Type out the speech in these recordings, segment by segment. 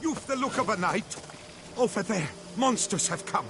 You've the look of a knight. Over there, monsters have come.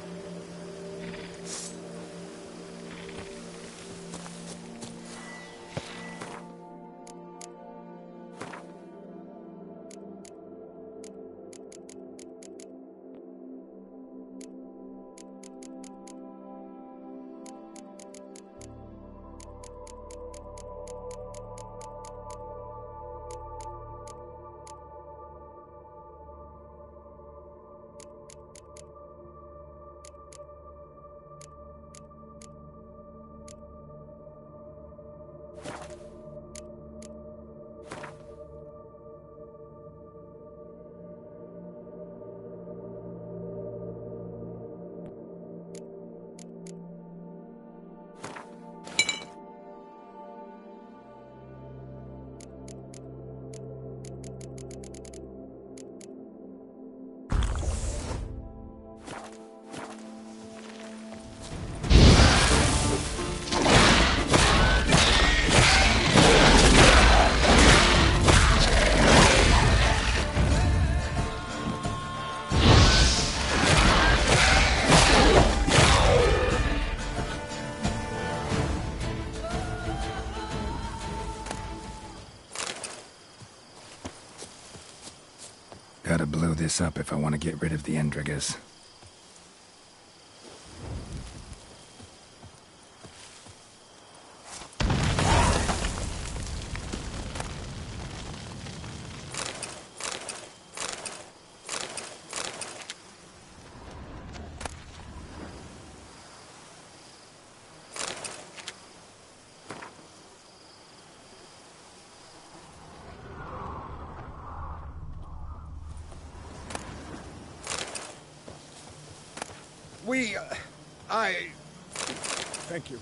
Gotta blow this up if I want to get rid of the Endrigas. Thank you.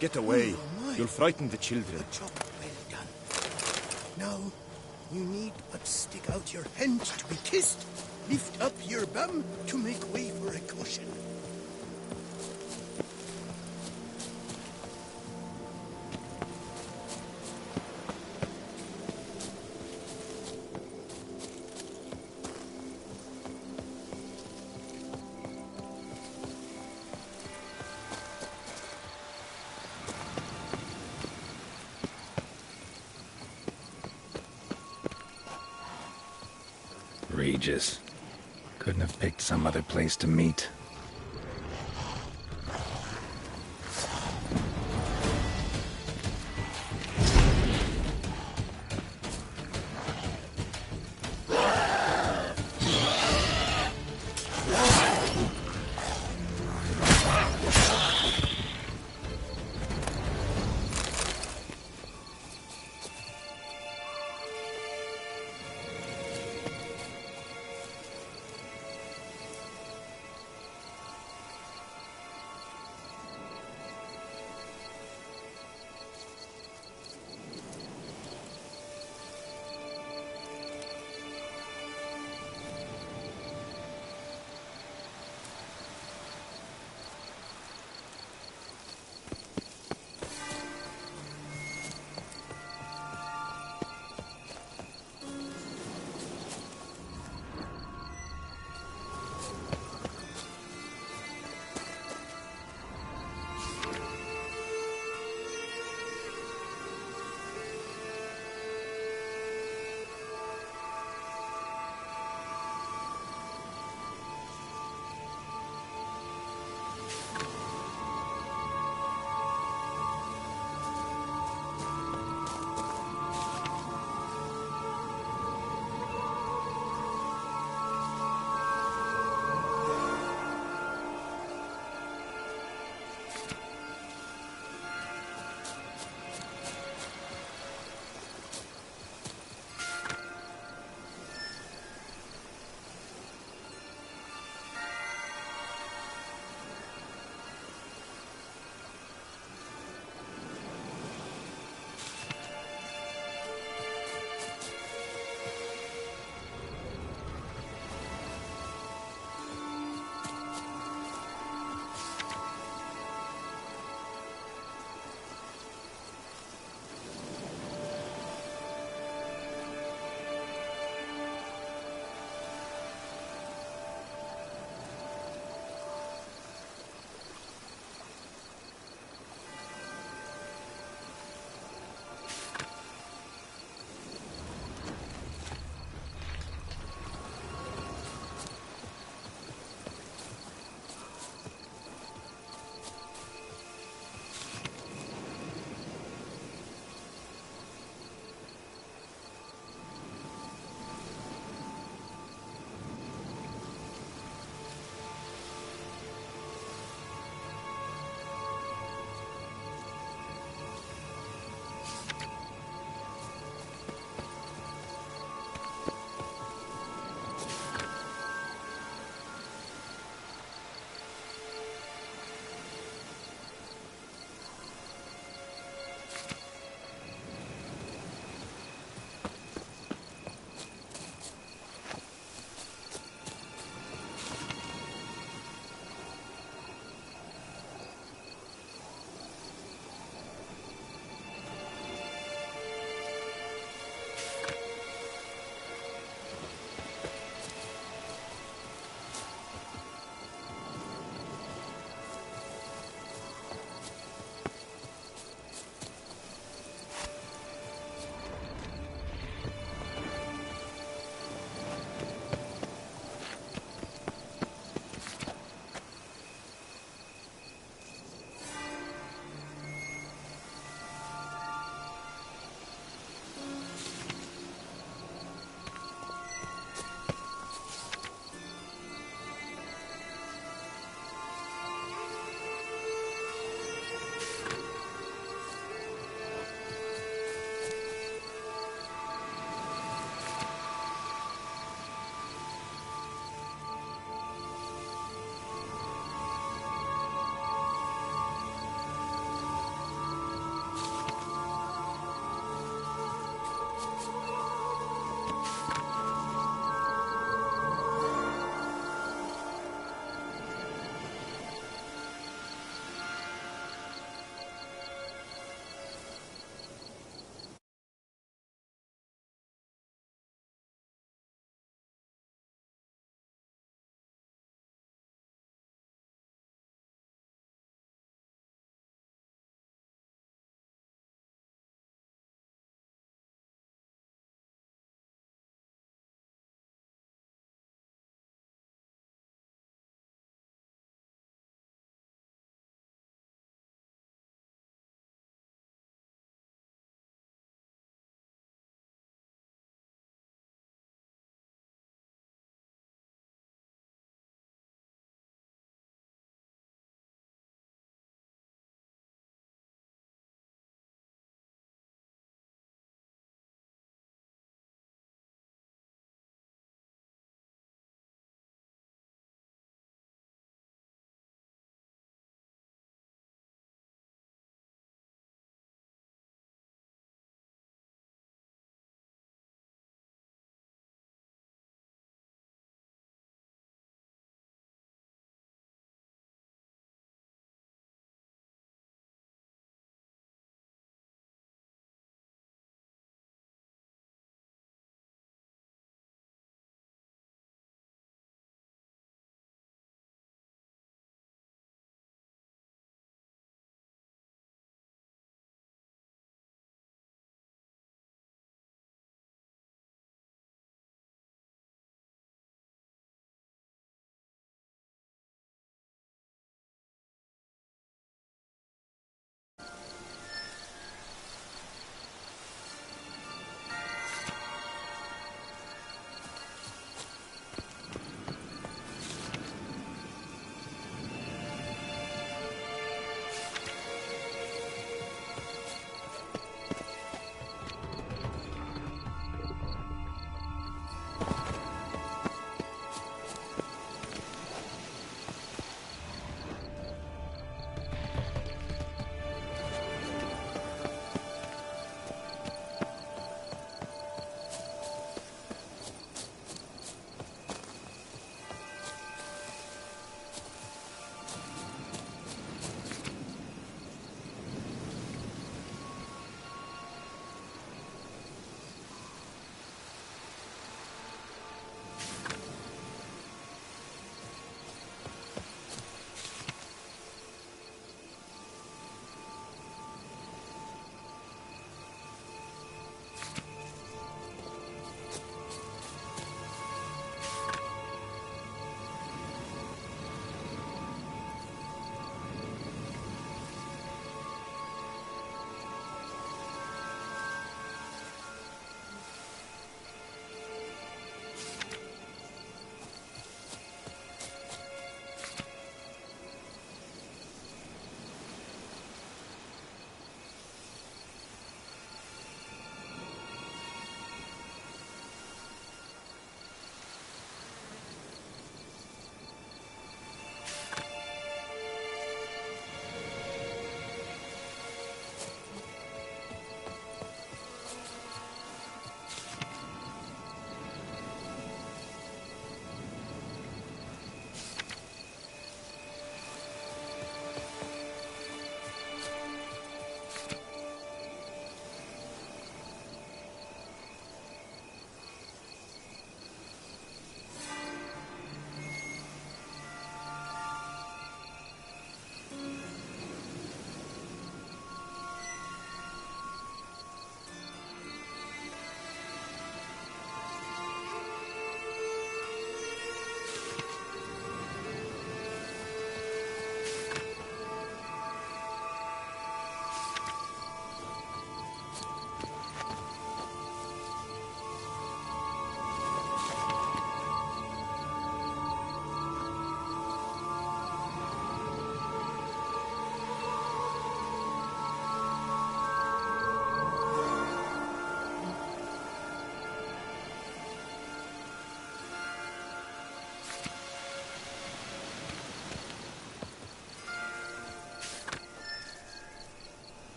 Get away. You'll frighten the children. A job well done. Now, you need but stick out your hand to be kissed, lift up your bum to make way for a cushion. Regis. Couldn't have picked some other place to meet.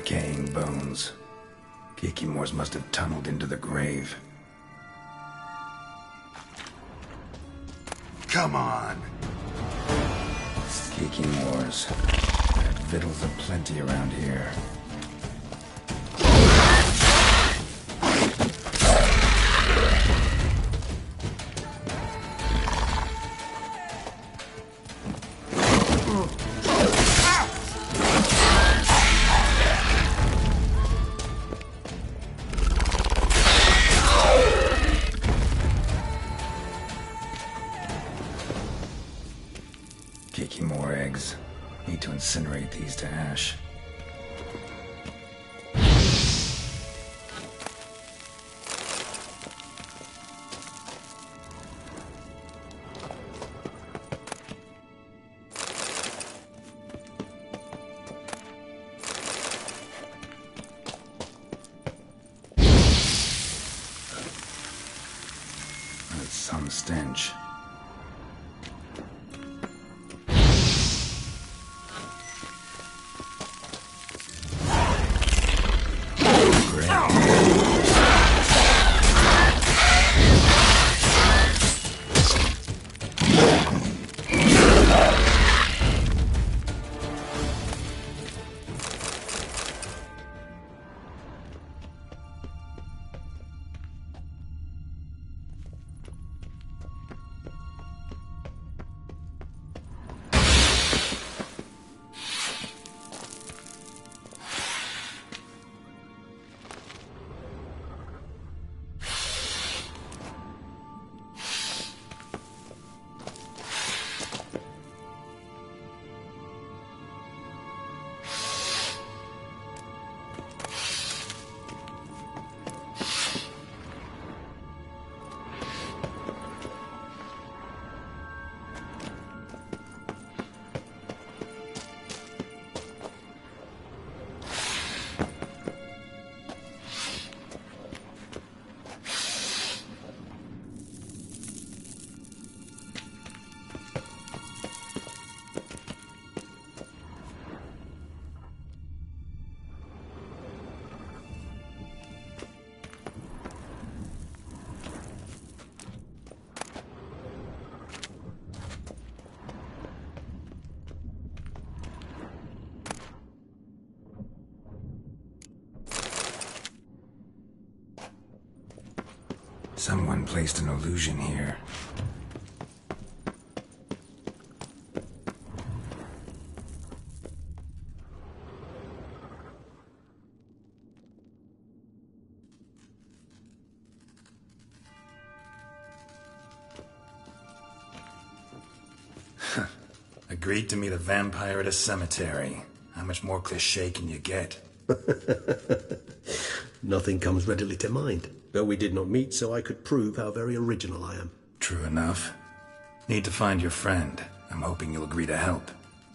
decaying bones. Kikimors must have tunneled into the grave. Come on! Kikimors. Victuals aplenty around here. Kikimor eggs. Need to incinerate these to ash. That's some stench. Someone placed an illusion here. Agreed to meet a vampire at a cemetery. How much more cliché can you get? Nothing comes readily to mind. Though we did not meet, so I could prove how very original I am. True enough. Need to find your friend. I'm hoping you'll agree to help.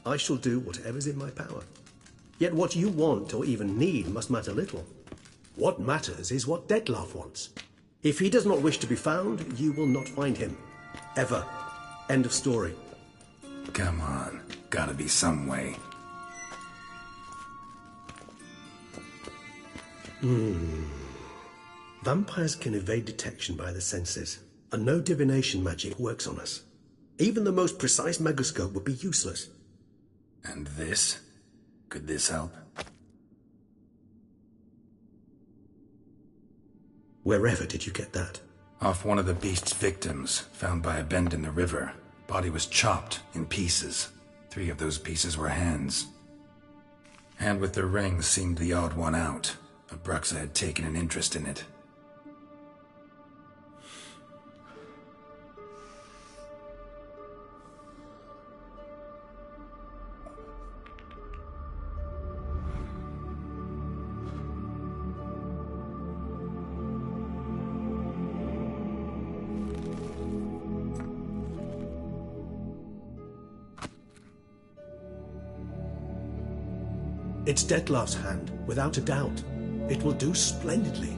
I shall do whatever's in my power. Yet what you want or even need must matter little. What matters is what Dettlaff wants. If he does not wish to be found, you will not find him. Ever. End of story. Come on. Gotta be some way. Vampires can evade detection by the senses, and no divination magic works on us. Even the most precise megascope would be useless. And this? Could this help? Wherever did you get that? Off one of the beast's victims, found by a bend in the river. Body was chopped in pieces. 3 of those pieces were hands. Hand with the ring seemed the odd one out. Abruxa had taken an interest in it. It's Dettlaff's hand, without a doubt. It will do splendidly.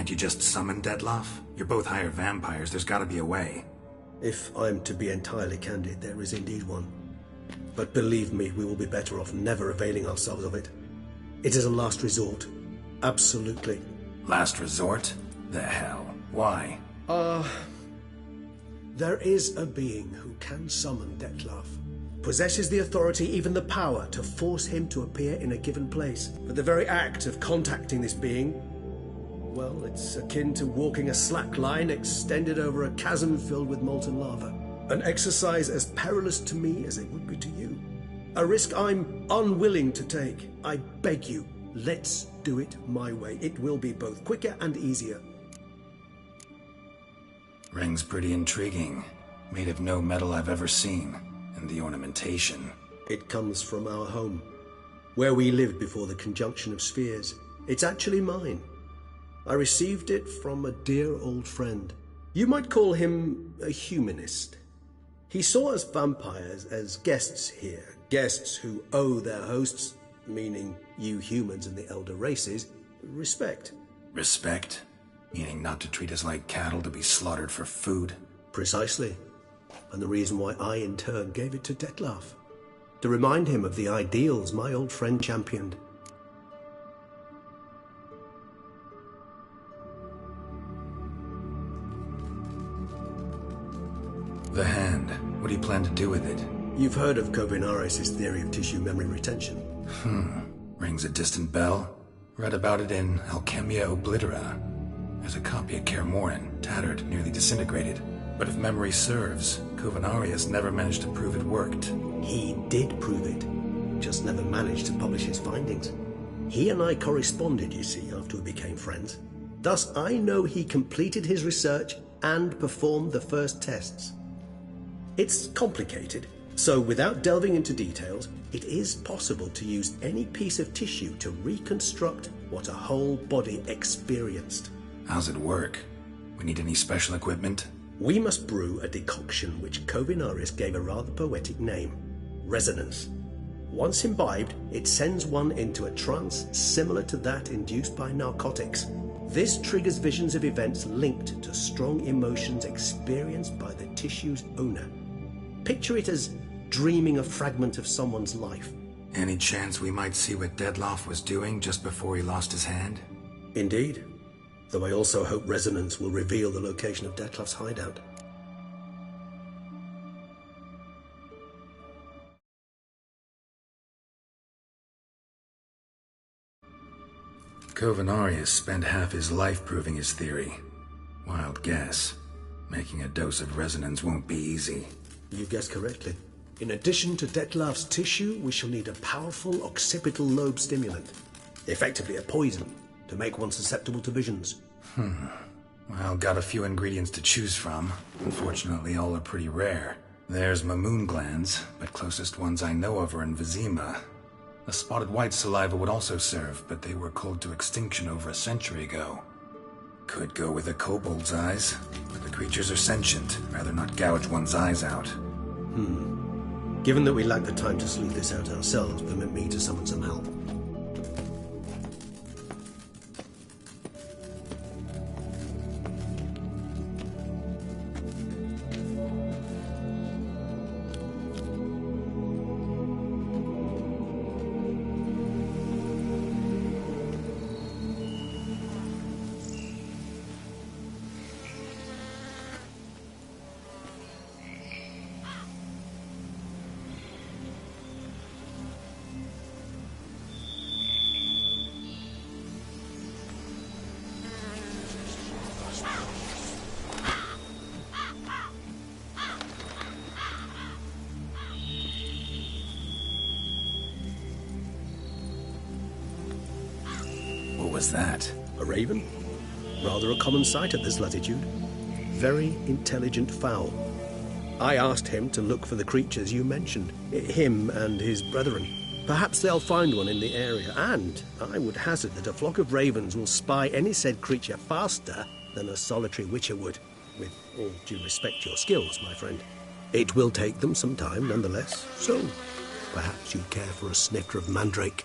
Can't you just summon Dettlaff? You're both hired vampires, there's gotta be a way. If I'm to be entirely candid, there is indeed one. But believe me, we will be better off never availing ourselves of it. It is a last resort. Absolutely. Last resort? The hell? Why? There is a being who can summon Dettlaff. Possesses the authority, even the power, to force him to appear in a given place. But the very act of contacting this being, well, it's akin to walking a slack line extended over a chasm filled with molten lava. An exercise as perilous to me as it would be to you. A risk I'm unwilling to take. I beg you, let's do it my way. It will be both quicker and easier. Ring's pretty intriguing. Made of no metal I've ever seen. And the ornamentation. It comes from our home, where we lived before the conjunction of spheres. It's actually mine. I received it from a dear old friend. You might call him a humanist. He saw us vampires as guests here, guests who owe their hosts, meaning you humans and the elder races, respect. Respect? Meaning not to treat us like cattle to be slaughtered for food? Precisely. And the reason why I, in turn, gave it to Dettlaff. To remind him of the ideals my old friend championed. The hand. What do you plan to do with it? You've heard of Kovinaris' theory of tissue memory retention. Rings a distant bell. Read about it in Alchemia Oblitera. There's a copy of Kaer Morhen, tattered, nearly disintegrated. But if memory serves, Kovinaris never managed to prove it worked. He did prove it, just never managed to publish his findings. He and I corresponded, you see, after we became friends. Thus, I know he completed his research and performed the first tests. It's complicated, so without delving into details, it is possible to use any piece of tissue to reconstruct what a whole body experienced. How's it work? We need any special equipment? We must brew a decoction which Kovinaris gave a rather poetic name, resonance. Once imbibed, it sends one into a trance similar to that induced by narcotics. This triggers visions of events linked to strong emotions experienced by the tissue's owner. Picture it as dreaming a fragment of someone's life. Any chance we might see what Dettlaff was doing just before he lost his hand? Indeed. Though I also hope resonance will reveal the location of Dettlaff's hideout. Kovinaris spent half his life proving his theory. Wild guess. Making a dose of resonance won't be easy. You guessed correctly. In addition to Dettlaff's tissue, we shall need a powerful occipital lobe stimulant. Effectively a poison, to make one susceptible to visions. Well, got a few ingredients to choose from. Unfortunately, all are pretty rare. There's Mamoon glands, but closest ones I know of are in Vizima. A spotted white saliva would also serve, but they were cold to extinction over a century ago. Could go with a kobold's eyes, but the creatures are sentient. Rather not gouge one's eyes out. Given that we lack the time to sleuth this out ourselves, permit me to summon some help. What was that? A raven? Rather a common sight at this latitude. Very intelligent fowl. I asked him to look for the creatures you mentioned, him and his brethren. Perhaps they'll find one in the area, and I would hazard that a flock of ravens will spy any said creature faster than a solitary witcher would, with all due respect to your skills, my friend. It will take them some time, nonetheless, so perhaps you'd care for a snifter of mandrake.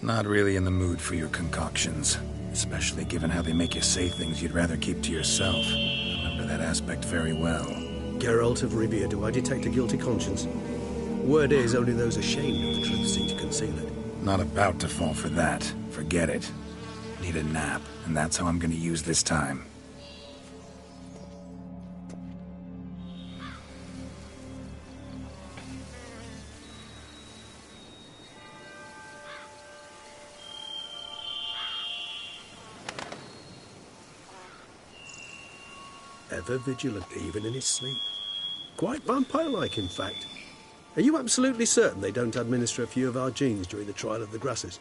Not really in the mood for your concoctions, especially given how they make you say things you'd rather keep to yourself. I remember that aspect very well. Geralt of Rivia, do I detect a guilty conscience? Word is, only those ashamed of the truth seem to conceal it. Not about to fall for that. Forget it. Need a nap, and that's how I'm gonna use this time. Ever vigilant, even in his sleep. Quite vampire-like, in fact. Are you absolutely certain they don't administer a few of our genes during the trial of the grasses?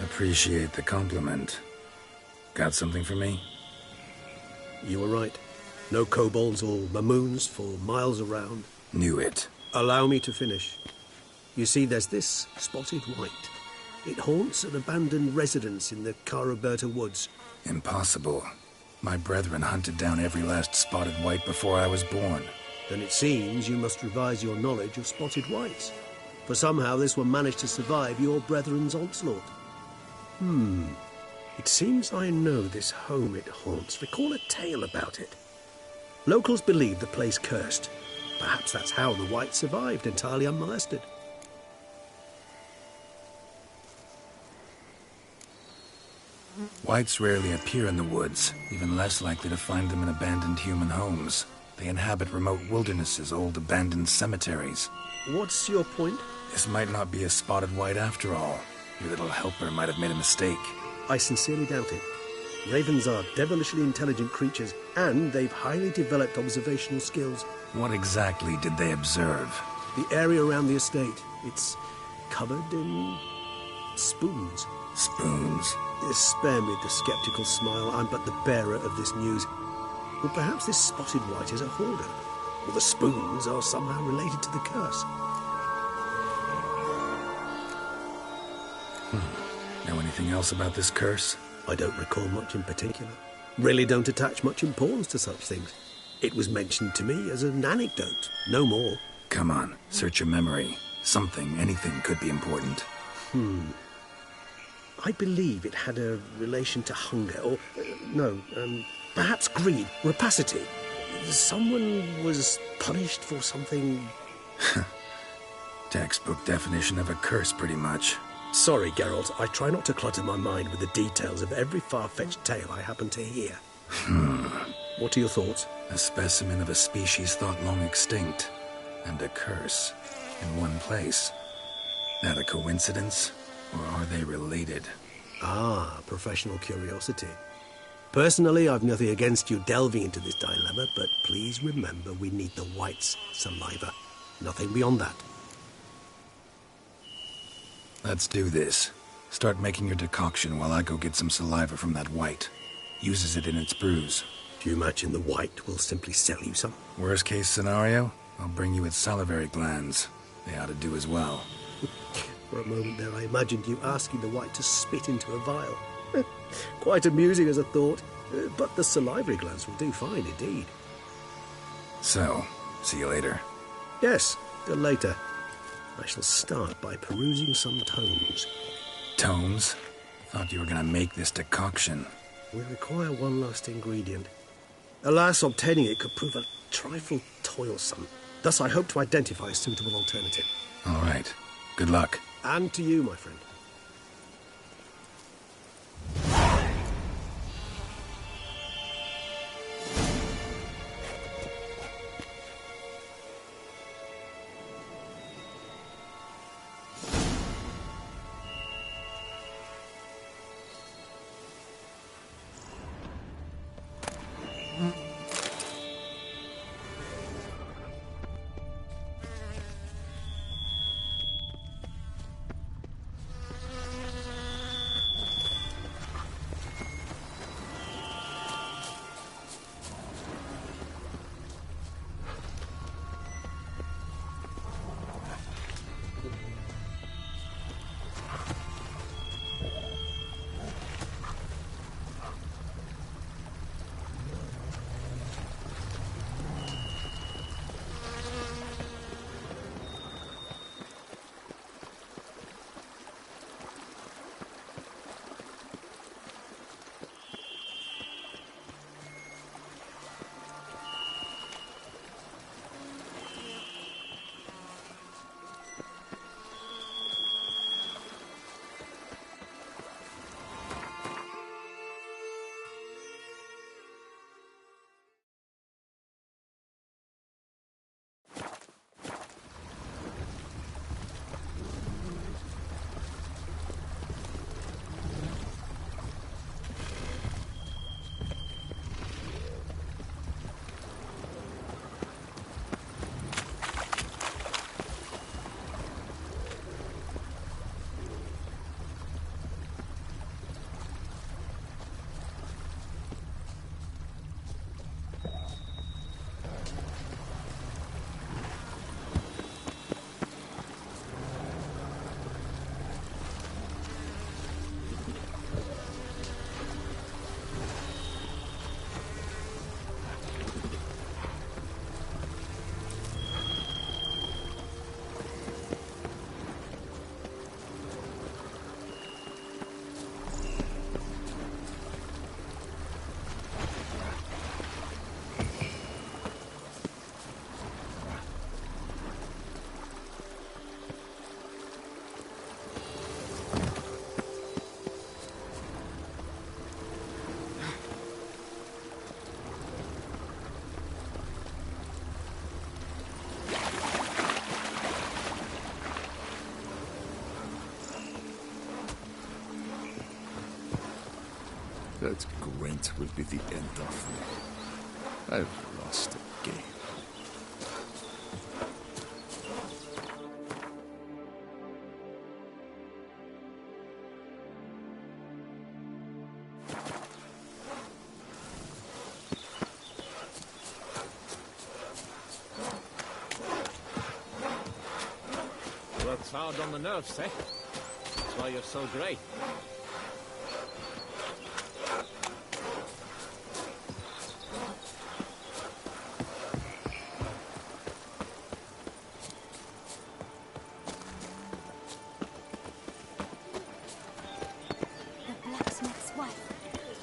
Appreciate the compliment. Got something for me? You were right. No kobolds or mamoons for miles around. Knew it. Allow me to finish. You see, there's this spotted white. It haunts an abandoned residence in the Caraberta woods. Impossible. My brethren hunted down every last spotted white before I was born. Then it seems you must revise your knowledge of spotted whites. For somehow this one managed to survive your brethren's onslaught. It seems I know this home it haunts. Recall a tale about it. Locals believe the place cursed. Perhaps that's how the white survived entirely unmolested. Whites rarely appear in the woods, even less likely to find them in abandoned human homes. They inhabit remote wildernesses, old abandoned cemeteries. What's your point? This might not be a spotted white after all. Your little helper might have made a mistake. I sincerely doubt it. Ravens are devilishly intelligent creatures, and they've highly developed observational skills. What exactly did they observe? The area around the estate, it's covered in spoons. Spoons? Spare me the skeptical smile. I'm but the bearer of this news. Or perhaps this spotted white is a hoarder, or the spoons are somehow related to the curse. Know anything else about this curse? I don't recall much in particular. Really don't attach much importance to such things. It was mentioned to me as an anecdote, no more. Come on, search your memory. Something, anything could be important. I believe it had a relation to hunger, or, perhaps greed, rapacity. Someone was punished for something... Textbook definition of a curse, pretty much. Sorry, Geralt, I try not to clutter my mind with the details of every far-fetched tale I happen to hear. What are your thoughts? A specimen of a species thought long extinct, and a curse in one place. That a coincidence, or are they related? Ah, professional curiosity. Personally, I've nothing against you delving into this dilemma, but please remember we need the white's saliva. Nothing beyond that. Let's do this. Start making your decoction while I go get some saliva from that white. Uses it in its brews. Do you imagine the white will simply sell you some? Worst case scenario, I'll bring you its salivary glands. They ought to do as well. For a moment there, I imagined you asking the white to spit into a vial. Quite amusing as a thought, but the salivary glands will do fine indeed. So, see you later. Yes, till later. I shall start by perusing some tomes. Tomes? Thought you were gonna make this decoction. We require one last ingredient. Alas, obtaining it could prove a trifle toilsome. Thus, I hope to identify a suitable alternative. All right. Good luck. And to you, my friend. That Gwent will be the end of me. I've lost again. Works hard on the nerves, eh? That's why you're so great. The blacksmith's wife.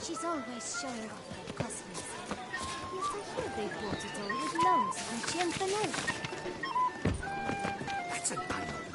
She's always showing off her costliness. Yet I hear they bought it all with loans from Chienfenel. That's an animal.